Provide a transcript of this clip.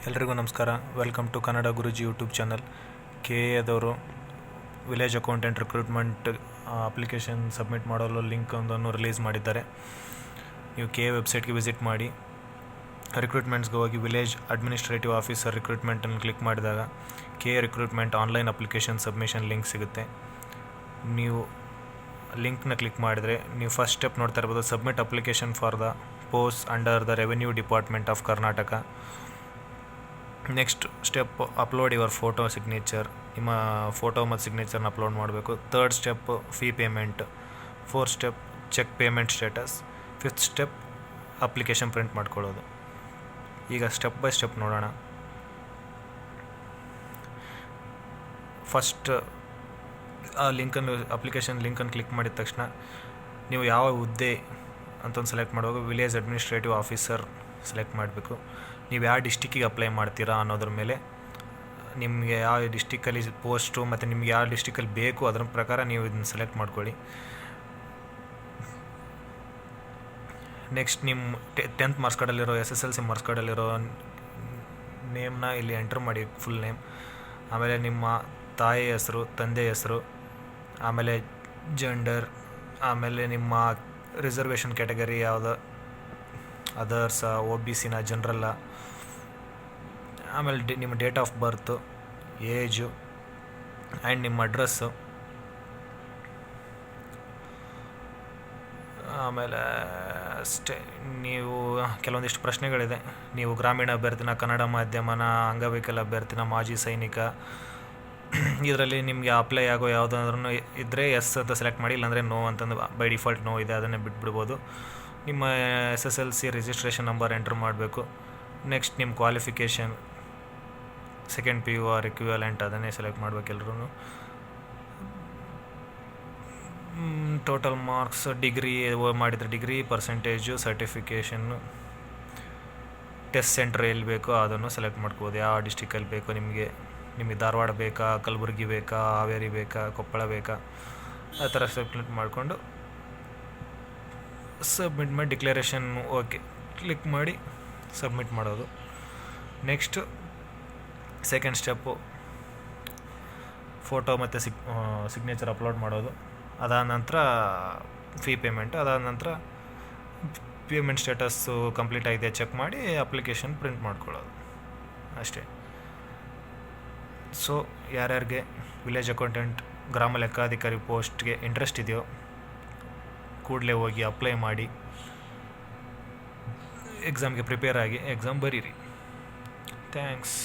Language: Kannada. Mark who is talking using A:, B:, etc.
A: ಎಲ್ರಿಗೂ ನಮಸ್ಕಾರ. Welcome to Kannada Guruji YouTube channel. KA village accountant recruitment application submit ಮಾಡಲು ಲಿಂಕ್ ಒಂದನ್ನು ರಿಲೀಸ್ ಮಾಡಿದ್ದಾರೆ. ನೀವು KA ವೆಬ್ಸೈಟ್ಗೆ ವಿಸಿಟ್ ಮಾಡಿ ರಿಕ್ರೂಟ್ಮೆಂಟ್ಸ್ಗೆ ಹೋಗಿ ವಿಲೇಜ್ ಅಡ್ಮಿನಿಸ್ಟ್ರೇಟಿವ್ ಆಫೀಸರ್ ರಿಕ್ರೂಟ್ಮೆಂಟನ್ನು ಕ್ಲಿಕ್ ಮಾಡಿದಾಗ KA recruitment online application submission link ಸಿಗುತ್ತೆ. ನೀವು ಲಿಂಕ್ನ ಕ್ಲಿಕ್ ಮಾಡಿದರೆ ನೀವು ಫಸ್ಟ್ ಸ್ಟೆಪ್ ನೋಡ್ತಾ ಇರ್ಬೋದು, submit application for the post under the revenue department of Karnataka. Next step upload your photo signature. ನಿಮ್ಮ ಫೋಟೋ ಮತ್ತು ಸಿಗ್ನೇಚರ್ನ ಅಪ್ಲೋಡ್ ಮಾಡಬೇಕು. Third step fee payment. Fourth step check payment status. Fifth step application print ಮಾಡ್ಕೊಳ್ಳೋದು. ಈಗ ಸ್ಟೆಪ್ ಬೈ ಸ್ಟೆಪ್ ನೋಡೋಣ. ಫಸ್ಟ್ ಆ ಲಿಂಕನ್ನು ಅಪ್ಲಿಕೇಶನ್ ಲಿಂಕನ್ನು ಕ್ಲಿಕ್ ಮಾಡಿದ ತಕ್ಷಣ ನೀವು ಯಾವ ಹುದ್ದೆ ಅಂತಂದು ಸೆಲೆಕ್ಟ್ ಮಾಡುವಾಗ ವಿಲೇಜ್ ಅಡ್ಮಿನಿಸ್ಟ್ರೇಟಿವ್ ಆಫೀಸರ್ ಸೆಲೆಕ್ಟ್ ಮಾಡಬೇಕು. ನೀವು ಯಾವ ಡಿಸ್ಟಿಕ್ಕಿಗೆ ಅಪ್ಲೈ ಮಾಡ್ತೀರಾ ಅನ್ನೋದ್ರ ಮೇಲೆ ನಿಮಗೆ ಯಾವ ಡಿಸ್ಟಿಕ್ಕಲ್ಲಿ ಪೋಸ್ಟು ಮತ್ತು ನಿಮ್ಗೆ ಯಾವ ಡಿಸ್ಟಿಕ್ಕಲ್ಲಿ ಬೇಕು ಅದರ ಪ್ರಕಾರ ನೀವು ಇದನ್ನು ಸೆಲೆಕ್ಟ್ ಮಾಡ್ಕೊಳ್ಳಿ. ನೆಕ್ಸ್ಟ್ ನಿಮ್ಮ 10th ಮಾರ್ಕ್ಸ್ ಕಾರ್ಡಲ್ಲಿರೋ SSLC ಮಾರ್ಕ್ಸ್ ಕಾರ್ಡಲ್ಲಿರೋ ನೇಮ್ನ ಇಲ್ಲಿ ಎಂಟ್ರ್ ಮಾಡಿ, ಫುಲ್ ನೇಮ್. ಆಮೇಲೆ ನಿಮ್ಮ ತಾಯಿ ಹೆಸರು, ತಂದೆ ಹೆಸರು, ಆಮೇಲೆ ಜೆಂಡರ್, ಆಮೇಲೆ ನಿಮ್ಮ ರಿಸರ್ವೇಷನ್ ಕ್ಯಾಟಗರಿ ಯಾವುದು, ಅದರ್ಸ, OBCನ, ಜನರಲ್ಲ, ಆಮೇಲೆ ನಿಮ್ಮ date of birth, age and ನಿಮ್ಮ ಅಡ್ರೆಸ್ಸು. ಆಮೇಲೆ ಅಷ್ಟೇ. ನೀವು ಕೆಲವೊಂದಿಷ್ಟು ಪ್ರಶ್ನೆಗಳಿದೆ. ನೀವು ಗ್ರಾಮೀಣ ಅಭ್ಯರ್ಥಿನ, ಕನ್ನಡ ಮಾಧ್ಯಮನ, ಅಂಗವಿಕಲ ಅಭ್ಯರ್ಥಿನ, ಮಾಜಿ ಸೈನಿಕ, ಇದರಲ್ಲಿ ನಿಮಗೆ ಅಪ್ಲೈ ಆಗೋ ಯಾವುದಾದ್ರೂ ಇದ್ದರೆ ಎಸ್ ಅಂತ ಸೆಲೆಕ್ಟ್ ಮಾಡಿ, ಇಲ್ಲಾಂದರೆ ನೋ ಅಂತಂದು ಬೈ ಡಿಫಾಲ್ಟ್ ನೋ ಇದೆ, ಅದನ್ನೇ ಬಿಟ್ಬಿಡ್ಬೋದು. ನಿಮ್ಮ SSLC ರಿಜಿಸ್ಟ್ರೇಷನ್ ನಂಬರ್ ಎಂಟ್ರ್ ಮಾಡಬೇಕು. ನೆಕ್ಸ್ಟ್ ನಿಮ್ಮ qualification, second PU R equivalent, ಅದನ್ನೇ ಸೆಲೆಕ್ಟ್ ಮಾಡಬೇಕು ಎಲ್ಲರೂ. ಟೋಟಲ್ ಮಾರ್ಕ್ಸ್, ಡಿಗ್ರಿ ಮಾಡಿದರೆ ಡಿಗ್ರಿ, ಪರ್ಸೆಂಟೇಜು, ಸರ್ಟಿಫಿಕೇಷನ್ನು, ಟೆಸ್ಟ್ ಸೆಂಟ್ರ್ ಎಲ್ಲಿ ಬೇಕೋ ಅದನ್ನು ಸೆಲೆಕ್ಟ್ ಮಾಡ್ಕೋಬೋದು. ಯಾವ ಡಿಸ್ಟಿಕಲ್ಲಿ ಬೇಕೋ ನಿಮಗೆ ಧಾರವಾಡ ಬೇಕಾ, ಕಲಬುರಗಿ ಬೇಕಾ, ಹಾವೇರಿ ಬೇಕಾ, ಕೊಪ್ಪಳ ಬೇಕಾ, ಆ ಥರ ಸೆಲೆಕ್ಟ್ ಮಾಡಿಕೊಂಡು ಸಬ್ಮಿಟ್ ಮಾಡಿ ಡಿಕ್ಲರೇಷನ್ ಓಕೆ ಕ್ಲಿಕ್ ಮಾಡಿ ಸಬ್ಮಿಟ್ ಮಾಡೋದು. ನೆಕ್ಸ್ಟು ಸೆಕೆಂಡ್ ಸ್ಟೆಪ್ಪು ಫೋಟೋ ಮತ್ತು ಸಿಗ್ನೇಚರ್ ಅಪ್ಲೋಡ್ ಮಾಡೋದು. ಅದಾದ ನಂತರ ಫೀ ಪೇಮೆಂಟು. ಅದಾದ ನಂತರ ಪೇಮೆಂಟ್ ಸ್ಟೇಟಸ್ಸು ಕಂಪ್ಲೀಟ್ ಆಗಿದೆ ಚೆಕ್ ಮಾಡಿ ಅಪ್ಲಿಕೇಶನ್ ಪ್ರಿಂಟ್ ಮಾಡ್ಕೊಳ್ಳೋದು ಅಷ್ಟೇ. ಸೊ ಯಾರ್ಯಾರಿಗೆ ವಿಲೇಜ್ ಅಕೌಂಟೆಂಟ್, ಗ್ರಾಮ ಲೆಕ್ಕಾಧಿಕಾರಿ ಪೋಸ್ಟ್ಗೆ ಇಂಟ್ರೆಸ್ಟ್ ಇದೆಯೋ ಕೂಡಲೇ ಹೋಗಿ ಅಪ್ಲೈ ಮಾಡಿ, ಎಕ್ಸಾಮ್ಗೆ ಪ್ರಿಪೇರ್ ಆಗಿ ಎಕ್ಸಾಮ್ ಬರೀರಿ. ಥ್ಯಾಂಕ್ಸ್.